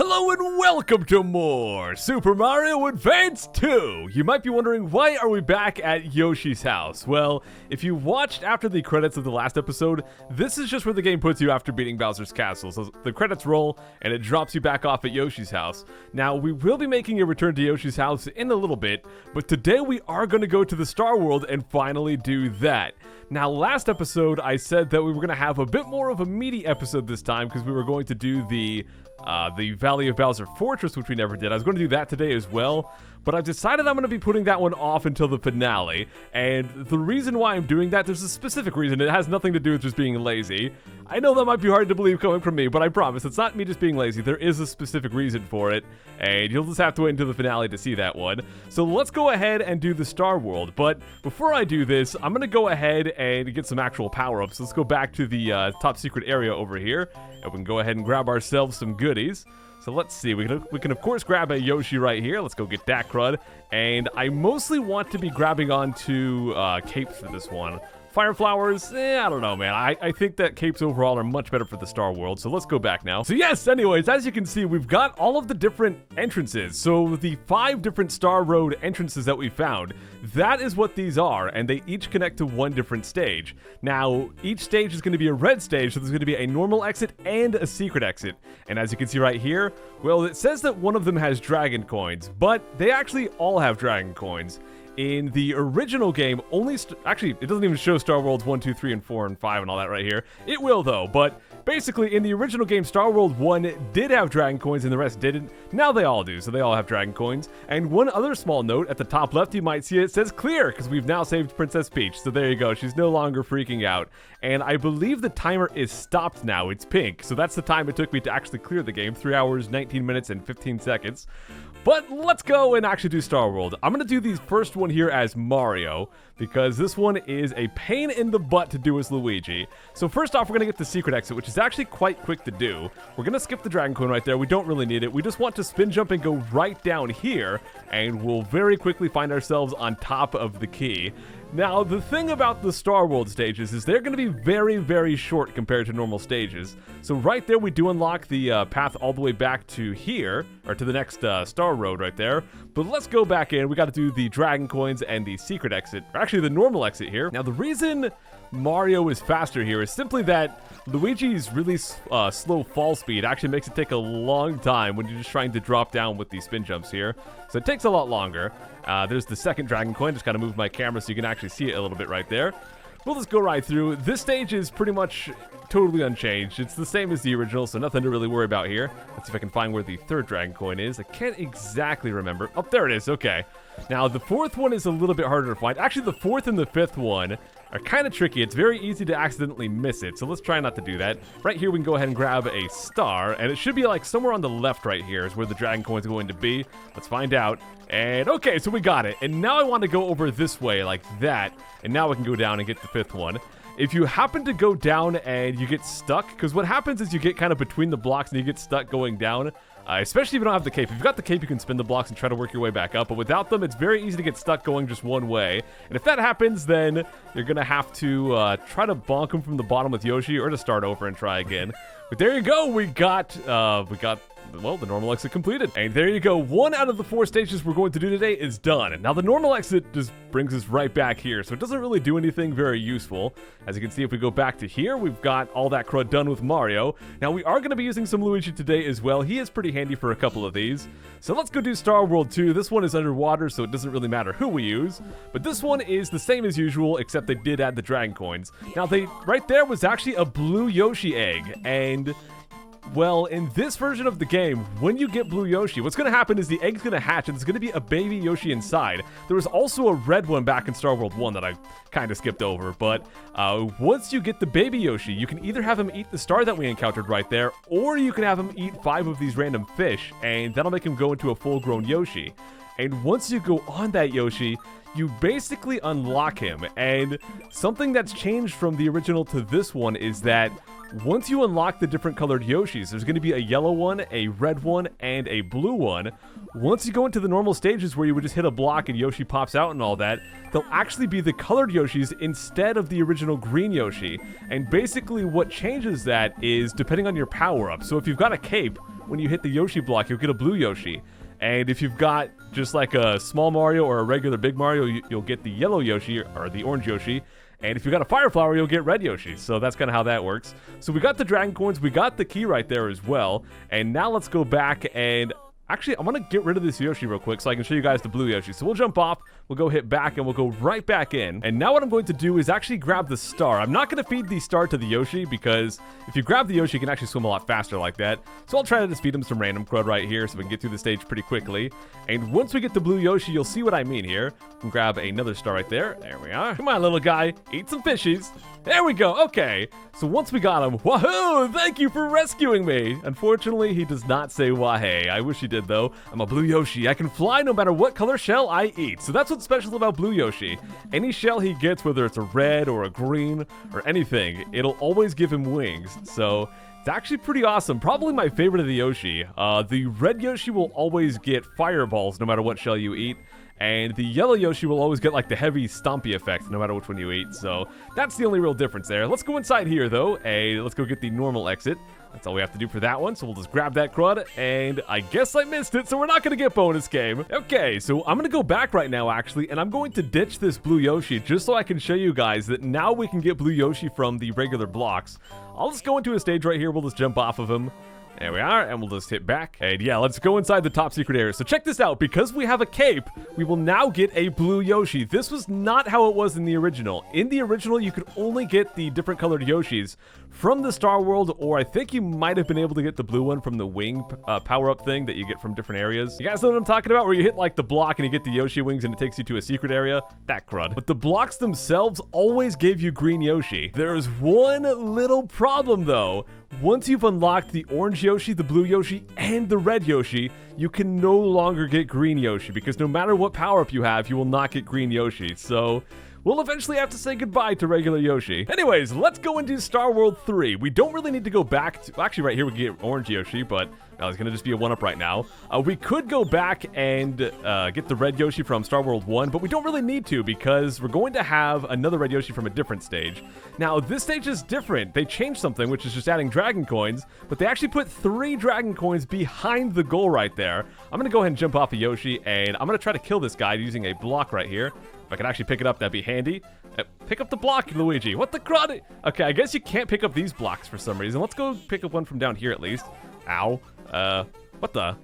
Hello and welcome to more Super Mario Advance 2! You might be wondering, why are we back at Yoshi's house? Well, if you watched after the credits of the last episode, this is just where the game puts you after beating Bowser's Castle. So the credits roll, and it drops you back off at Yoshi's house. Now, we will be making a return to Yoshi's house in a little bit, but today we are going to go to the Star World and finally do that. Now, last episode, I said that we were going to have a bit more of a meaty episode this time, because we were going to do the Valley of Bowser Fortress, which we never did. I was going to do that today as well, but I've decided I'm going to be putting that one off until the finale, and the reason why I'm doing that, there's a specific reason. It has nothing to do with just being lazy. I know that might be hard to believe coming from me, but I promise, it's not me just being lazy. There is a specific reason for it, and you'll just have to wait until the finale to see that one. So let's go ahead and do the Star World, but before I do this, I'm going to go ahead and get some actual power-ups. Let's go back to the top secret area over here, and we can go ahead and grab ourselves some goodies. So let's see, we can of course grab a Yoshi right here. Let's go get that crud. And I mostly want to be grabbing onto capes for this one. Fire flowers, I don't know, man. I think that capes overall are much better for the Star World, so let's go back now. So yes, anyways, as you can see, we've got all of the different entrances. So the 5 different Star Road entrances that we found, that is what these are, and they each connect to one different stage. Now, each stage is going to be a red stage, so there's going to be a normal exit and a secret exit. And as you can see right here, well, it says that one of them has dragon coins, but they actually all have dragon coins. In the original game, actually, it doesn't even show Star Worlds 1, 2, 3, and 4, and 5 and all that right here. It will, though, but basically, in the original game, Star World 1 did have dragon coins and the rest didn't. Now they all do, so they all have dragon coins. And one other small note, at the top left, you might see it says clear, because we've now saved Princess Peach. So there you go, she's no longer freaking out. And I believe the timer is stopped now, it's pink. So that's the time it took me to actually clear the game, 3 hours, 19 minutes, and 15 seconds. But let's go and actually do Star World. I'm going to do the first one here as Mario, because this one is a pain in the butt to do as Luigi. So first off, we're going to get the secret exit, which is actually quite quick to do. We're going to skip the dragon coin right there. We don't really need it. We just want to spin jump and go right down here, and we'll very quickly find ourselves on top of the key. Now, the thing about the Star World stages is they're going to be very, very short compared to normal stages. So right there, we do unlock the path all the way back to here, or to the next Star Road right there. But let's go back in. We got to do the dragon coins and the secret exit, or actually the normal exit here. Now, the reason Mario is faster here is simply that Luigi's really slow fall speed actually makes it take a long time when you're just trying to drop down with these spin jumps here. So it takes a lot longer. There's the second dragon coin. Just gotta move my camera so you can actually see it a little bit right there. We'll just go right through. This stage is pretty much totally unchanged. It's the same as the original, so nothing to really worry about here. Let's see if I can find where the third dragon coin is. I can't exactly remember. Oh, there it is. Okay. Now, the fourth one is a little bit harder to find. Actually, the fourth and the fifth one are kind of tricky. It's very easy to accidentally miss it, so let's try not to do that. Right here, we can go ahead and grab a star, and it should be like somewhere on the left right here is where the dragon coin is going to be. Let's find out. And okay, so we got it. And now I want to go over this way like that, and now we can go down and get the fifth one. If you happen to go down and you get stuck, because what happens is you get kind of between the blocks and you get stuck going down, especially if you don't have the cape. If you've got the cape, you can spin the blocks and try to work your way back up, but without them, it's very easy to get stuck going just one way. And if that happens, then you're going to have to try to bonk them from the bottom with Yoshi, or to start over and try again. But there you go, we got well, the normal exit completed. And there you go, 1 out of the 4 stages we're going to do today is done. Now the normal exit just brings us right back here, so it doesn't really do anything very useful. As you can see, if we go back to here, we've got all that crud done with Mario. Now we are going to be using some Luigi today as well. He is pretty handy for a couple of these. So let's go do Star World 2. This one is underwater, so it doesn't really matter who we use. But this one is the same as usual, except they did add the dragon coins. Now right there was actually a blue Yoshi egg, and well, in this version of the game, when you get Blue Yoshi, what's going to happen is the egg's going to hatch and there's going to be a baby Yoshi inside. There was also a red one back in Star World 1 that I kind of skipped over, but once you get the baby Yoshi, you can either have him eat the star that we encountered right there, or you can have him eat 5 of these random fish, and that'll make him go into a full-grown Yoshi. And once you go on that Yoshi, you basically unlock him. And something that's changed from the original to this one is that once you unlock the different colored Yoshis, there's going to be a yellow one, a red one, and a blue one. Once you go into the normal stages where you would just hit a block and Yoshi pops out and all that, they'll actually be the colored Yoshis instead of the original green Yoshi. And basically what changes that is depending on your power-up. So if you've got a cape, when you hit the Yoshi block, you'll get a blue Yoshi. And if you've got just like a small Mario or a regular big Mario, you'll get the yellow Yoshi or the orange Yoshi. And if you got a fire flower, you'll get red Yoshi. So that's kind of how that works. So we got the dragon coins, we got the key right there as well. And now let's go back and actually, I'm going to get rid of this Yoshi real quick so I can show you guys the blue Yoshi. So we'll jump off, we'll go hit back, and we'll go right back in. And now what I'm going to do is actually grab the star. I'm not going to feed the star to the Yoshi because if you grab the Yoshi, you can actually swim a lot faster like that. So I'll try to just feed him some random crud right here so we can get through the stage pretty quickly. And once we get the blue Yoshi, you'll see what I mean here. We can grab another star right there. There we are. Come on, little guy. Eat some fishies. There we go. Okay. So once we got him, wahoo! Thank you for rescuing me. Unfortunately, he does not say wahey. I wish he did, though. I'm a blue Yoshi. I can fly no matter what color shell I eat. So that's what's special about blue Yoshi. Any shell he gets, whether it's a red or a green or anything, it'll always give him wings. So it's actually pretty awesome. Probably my favorite of the Yoshi. The red Yoshi will always get fireballs no matter what shell you eat. And the yellow Yoshi will always get like the heavy stompy effect no matter which one you eat. So that's the only real difference there. Let's go inside here though. Let's go get the normal exit. That's all we have to do for that one. So we'll just grab that crud. And I guess I missed it. So we're not going to get bonus game. Okay, so I'm going to go back right now actually. And I'm going to ditch this blue Yoshi just so I can show you guys that now we can get blue Yoshi from the regular blocks. I'll just go into a stage right here. We'll just jump off of him. There we are, and we'll just hit back. And yeah, let's go inside the top secret area. So check this out. Because we have a cape, we will now get a blue Yoshi. This was not how it was in the original. In the original, you could only get the different colored Yoshis from the Star World, or I think you might have been able to get the blue one from the wing power-up thing that you get from different areas. You guys know what I'm talking about? Where you hit like the block and you get the Yoshi wings and it takes you to a secret area? That crud. But the blocks themselves always gave you green Yoshi. There's one little problem though. Once you've unlocked the orange Yoshi, the blue Yoshi, and the red Yoshi, you can no longer get green Yoshi because no matter what power-up you have, you will not get green Yoshi. So we'll eventually have to say goodbye to regular Yoshi. Anyways, let's go into Star World 3. We don't really need to go back to... Actually, right here we can get orange Yoshi, but it's going to just be a 1-up right now. We could go back and get the red Yoshi from Star World 1, but we don't really need to because we're going to have another red Yoshi from a different stage. Now, this stage is different. They changed something, which is just adding dragon coins, but they actually put 3 dragon coins behind the goal right there. I'm going to go ahead and jump off of Yoshi, and I'm going to try to kill this guy using a block right here. If I can actually pick it up, that'd be handy. Pick up the block, Luigi. What the crud? Okay, I guess you can't pick up these blocks for some reason. Let's go pick up one from down here at least. Ow. What the?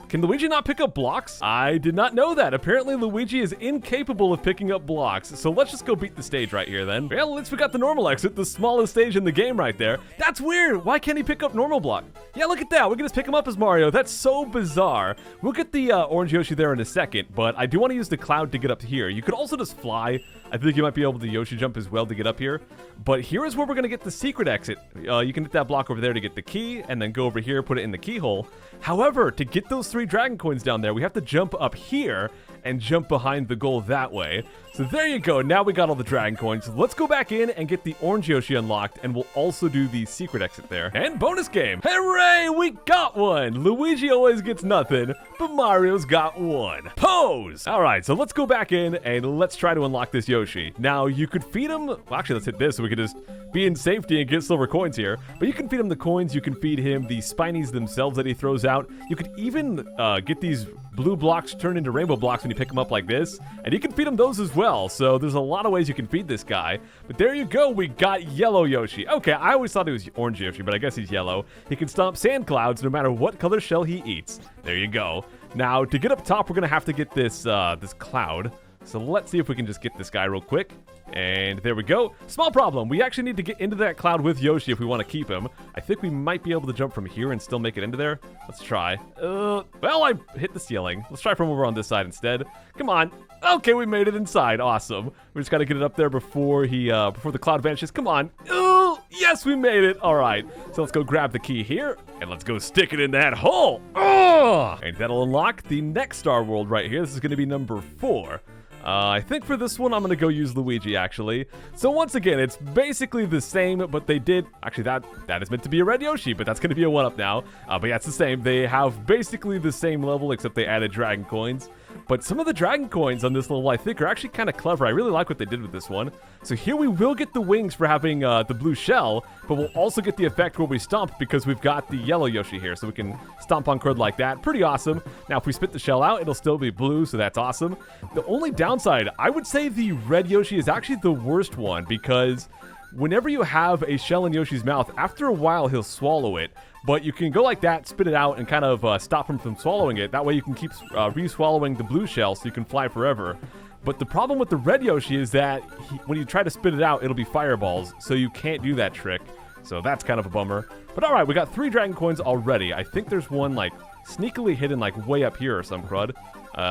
Can Luigi not pick up blocks? I did not know that. Apparently, Luigi is incapable of picking up blocks. So let's just go beat the stage right here then. Well, at least we got the normal exit, the smallest stage in the game right there. That's weird. Why can't he pick up normal block? Yeah, look at that. We can just pick him up as Mario. That's so bizarre. We'll get the orange Yoshi there in a second, but I do want to use the cloud to get up here. You could also just fly. I think you might be able to Yoshi jump as well to get up here. But here is where we're going to get the secret exit. You can hit that block over there to get the key, and then go over here, put it in the keyhole. However, to get those 3 dragon coins down there, we have to jump up here and jump behind the goal that way. So there you go. Now we got all the dragon coins. Let's go back in and get the orange Yoshi unlocked, and we'll also do the secret exit there. And bonus game. Hooray! We got one! Luigi always gets nothing, but Mario's got one. Pose! Alright, so let's go back in and let's try to unlock this Yoshi. Now, you could feed him... Well, actually, let's hit this so we can just be in safety and get silver coins here. But you can feed him the coins. You can feed him the spinies themselves that he throws out. You could even get these blue blocks turned into rainbow blocks when you pick them up like this, and you can feed him those as well. So there's a lot of ways you can feed this guy. But there you go, we got yellow Yoshi. Okay, I always thought it was orange Yoshi, but I guess he's yellow. He can stomp sand clouds no matter what color shell he eats. There you go. Now, to get up top, we're gonna have to get this this cloud. So let's see if we can just get this guy real quick. And there we go. Small problem. We actually need to get into that cloud with Yoshi if we want to keep him. I think we might be able to jump from here and still make it into there. Let's try. Well, I hit the ceiling. Let's try from over on this side instead. Come on. Okay, we made it inside. Awesome. We just got to get it up there before before the cloud vanishes. Come on. Oh, yes, we made it. All right. So let's go grab the key here and let's go stick it in that hole. Oh! And that'll unlock the next Star World right here. This is going to be number 4. I think for this one, I'm going to go use Luigi, actually. So once again, it's basically the same, but they did... Actually, that is meant to be a red Yoshi, but that's going to be a 1-up now. But yeah, it's the same. They have basically the same level, except they added dragon coins. but some of the dragon coins on this level I think are actually kind of clever. I really like what they did with this one. So here we will get the wings for having the blue shell, but we'll also get the effect where we stomp because we've got the yellow Yoshi here, so we can stomp on crud like that. Pretty awesome. Now if we spit the shell out, it'll still be blue, so that's awesome. The only downside, I would say the red Yoshi is actually the worst one, because whenever you have a shell in Yoshi's mouth, after a while he'll swallow it, but you can go like that, spit it out, and kind of stop him from swallowing it. That way you can keep re-swallowing the blue shell so you can fly forever. But the problem with the red Yoshi is that when you try to spit it out, it'll be fireballs, so you can't do that trick. So that's kind of a bummer. But alright, we got 3 dragon coins already. I think there's one like sneakily hidden like way up here or some crud.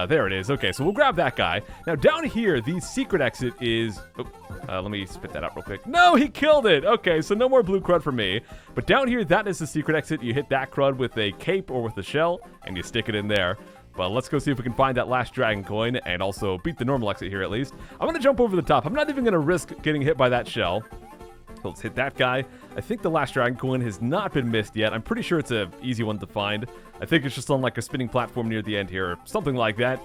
There it is. Okay, so we'll grab that guy. Now down here, the secret exit is... let me spit that out real quick. No, he killed it! Okay, so no more blue crud for me. But down here, that is the secret exit. You hit that crud with a cape or with a shell, and you stick it in there. But let's go see if we can find that last dragon coin, and also beat the normal exit here at least. I'm going to jump over the top. I'm not even going to risk getting hit by that shell. So let's hit that guy. I think the last dragon coin has not been missed yet. I'm pretty sure it's an easy one to find. I think it's just on like a spinning platform near the end here, or something like that.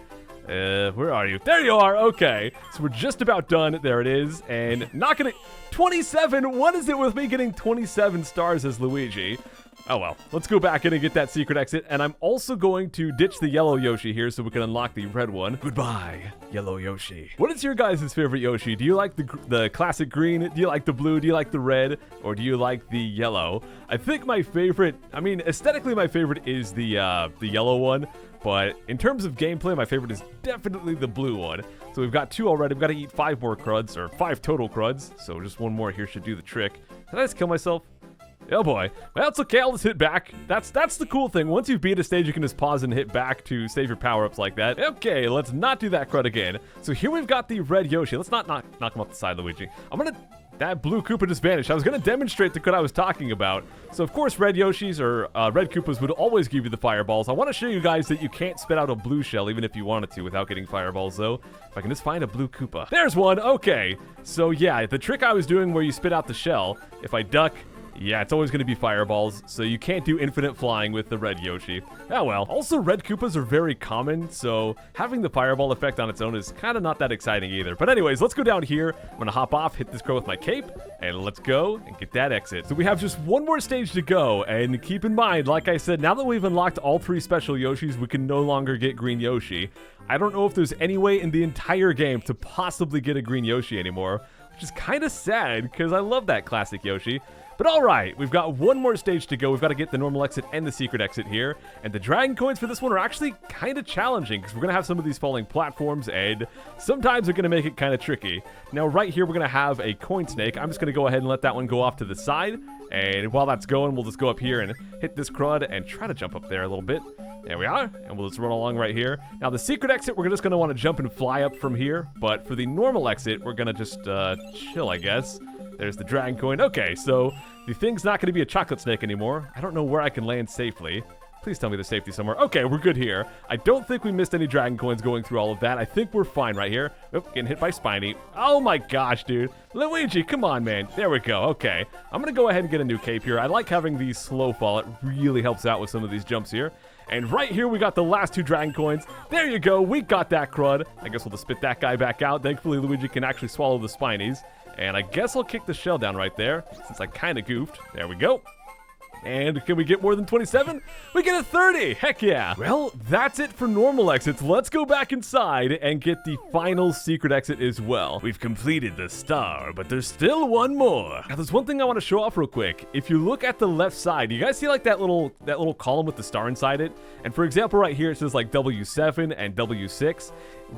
Where are you? There you are! Okay, so we're just about done. There it is, and not gonna... 27! What is it with me getting 27 stars as Luigi? Oh well, let's go back in and get that secret exit, and I'm also going to ditch the yellow Yoshi here so we can unlock the red one. Goodbye, yellow Yoshi. What is your guys' favorite Yoshi? Do you like the classic green? Do you like the blue? Do you like the red? Or do you like the yellow? I think my favorite, I mean, aesthetically my favorite is the yellow one, but in terms of gameplay, my favorite is definitely the blue one. So we've got 2 already. We've got to eat 5 more cruds, or 5 total cruds, so just 1 more here should do the trick. Did I just kill myself? Oh boy. Well, it's okay. I'll just hit back. That's the cool thing. Once you beat a stage, you can just pause and hit back to save your power-ups like that. Okay, let's not do that crud again. So here we've got the red Yoshi. Let's not knock him off the side, Luigi. That blue Koopa just vanished. I was going to demonstrate the crud I was talking about. So, of course, red Yoshis or red Koopas would always give you the fireballs. I want to show you guys that you can't spit out a blue shell, even if you wanted to, without getting fireballs, though. If I can just find a blue Koopa. There's one! Okay. So, yeah, the trick I was doing where you spit out the shell, if I duck... yeah, it's always going to be fireballs, so you can't do infinite flying with the red Yoshi. Oh well. Also, red Koopas are very common, so having the fireball effect on its own is kind of not that exciting either. But anyways, let's go down here. I'm going to hop off, hit this crow with my cape, and let's go and get that exit. So we have just 1 more stage to go, and keep in mind, like I said, now that we've unlocked all 3 special Yoshis, we can no longer get green Yoshi. I don't know if there's any way in the entire game to possibly get a green Yoshi anymore, which is kind of sad, because I love that classic Yoshi. But alright, we've got 1 more stage to go. We've got to get the normal exit and the secret exit here. And the dragon coins for this one are actually kind of challenging, because we're going to have some of these falling platforms, and sometimes they're going to make it kind of tricky. Now, right here, we're going to have a coin snake. I'm just going to go ahead and let that one go off to the side. And while that's going, we'll just go up here and hit this crud and try to jump up there a little bit. There we are, and we'll just run along right here. Now, the secret exit, we're just going to want to jump and fly up from here. But for the normal exit, we're going to just chill, I guess. There's the dragon coin. Okay, so the thing's not going to be a chocolate snake anymore. I don't know where I can land safely. Please tell me there's safety somewhere. Okay, we're good here. I don't think we missed any dragon coins going through all of that. I think we're fine right here. Oh, getting hit by Spiny. Oh my gosh, dude. Luigi, come on, man. There we go. Okay, I'm going to go ahead and get a new cape here. I like having the slow fall. It really helps out with some of these jumps here. And right here, we got the last 2 dragon coins. There you go. We got that crud. I guess we'll just spit that guy back out. Thankfully, Luigi can actually swallow the Spinies. And I guess I'll kick the shell down right there, since I kind of goofed. There we go. And can we get more than 27? We get a 30! Heck yeah! Well, that's it for normal exits. Let's go back inside and get the final secret exit as well. We've completed the star, but there's still 1 more. Now, there's one thing I want to show off real quick. If you look at the left side, you guys see like that little column with the star inside it? And for example, right here, it says like W7 and W6.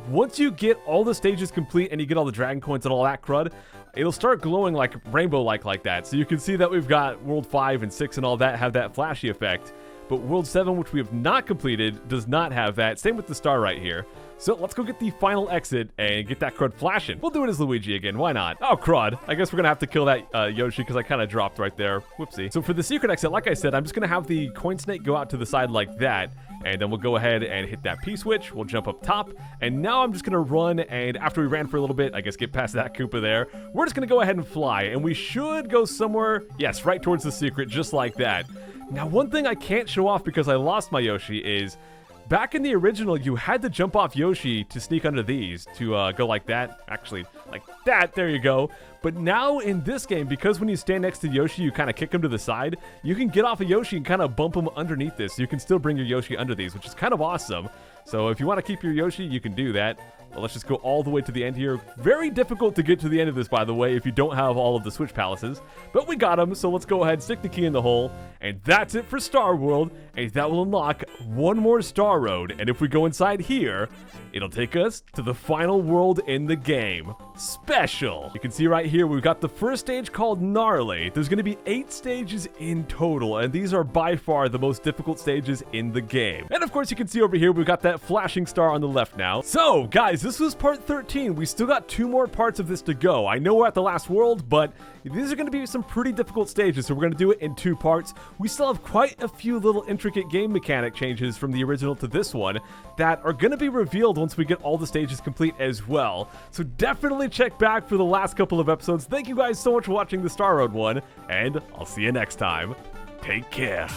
Once you get all the stages complete and you get all the dragon coins and all that crud, it'll start glowing like rainbow-like like that. So you can see that we've got World 5 and 6 and all that have that flashy effect. But World 7, which we have not completed, does not have that. Same with the star right here. So let's go get the final exit and get that crud flashing. We'll do it as Luigi again. Why not? Oh, crud. I guess we're going to have to kill that Yoshi because I kind of dropped right there. Whoopsie. So for the secret exit, like I said, I'm just going to have the coin snake go out to the side like that. And then we'll go ahead and hit that P-switch. We'll jump up top. And now I'm just going to run. And after we ran for a little bit, I guess get past that Koopa there. We're just going to go ahead and fly. And we should go somewhere, yes, right towards the secret, just like that. Now, one thing I can't show off because I lost my Yoshi is Back in the original, you had to jump off Yoshi to sneak under these, to go like that. Actually, like that, there you go. But now in this game, because when you stand next to Yoshi, you kind of kick him to the side, you can get off of Yoshi and kind of bump him underneath this. You can still bring your Yoshi under these, which is kind of awesome. So if you want to keep your Yoshi, you can do that. Well, let's just go all the way to the end here. Very difficult to get to the end of this, by the way, if you don't have all of the Switch Palaces. But we got them, so let's go ahead, stick the key in the hole. And that's it for Star World. And that will unlock one more Star Road. And if we go inside here, it'll take us to the final world in the game. Special! You can see right here, we've got the first stage called Gnarly. There's going to be 8 stages in total, and these are by far the most difficult stages in the game. And of course, you can see over here, we've got that flashing star on the left now. So, guys, this was part 13. We still got 2 more parts of this to go. I know we're at the last world, but these are going to be some pretty difficult stages, so we're going to do it in 2 parts. We still have quite a few little intricate game mechanic changes from the original to this one that are going to be revealed once we get all the stages complete as well. So definitely check back for the last couple of episodes. Thank you guys so much for watching the Star Road one, and I'll see you next time. Take care.